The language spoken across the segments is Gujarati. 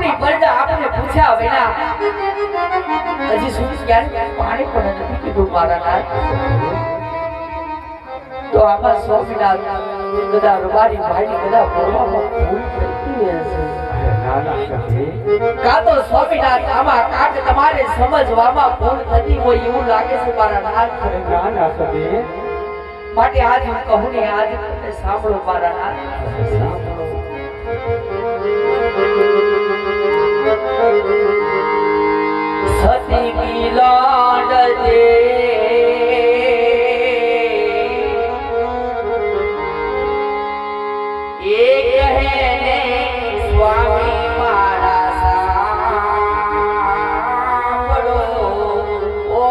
આપણી પડદા આપણે પૂછ્યા વિના હજી સુધી ક્યારે પાણી પણ નથી પીધું મારા નાથ. તો આમાં સ્વામિનાથ કદા રબારી ભાઈની કદા ભરવામાં ભૂલ થઈ હશે. કા તો સ્વામિનાથ આમાં કાક તમારે સમજવામાં ભૂલ થતી હોય એવું લાગે છે મારા નાથ. માટે આજ હું કહું ને આજ તમે સાંભળો મારા નાથ. સતી મિલાડ દે એ કહે ને સ્વામી મારા સાંભળો ઓ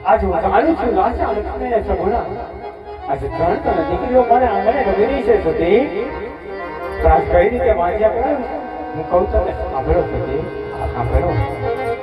आज હું જાણું છું રાજા લક્ષ્મીને સગુણા આજે ત્રણ ત્રણ દીકરીઓ મને આંગણે ગમેરી છે સતી ત્રાસ કઈ રીતે વાંચ્યા કરે હું કહું છું કે સાંભળો સતી સાંભળો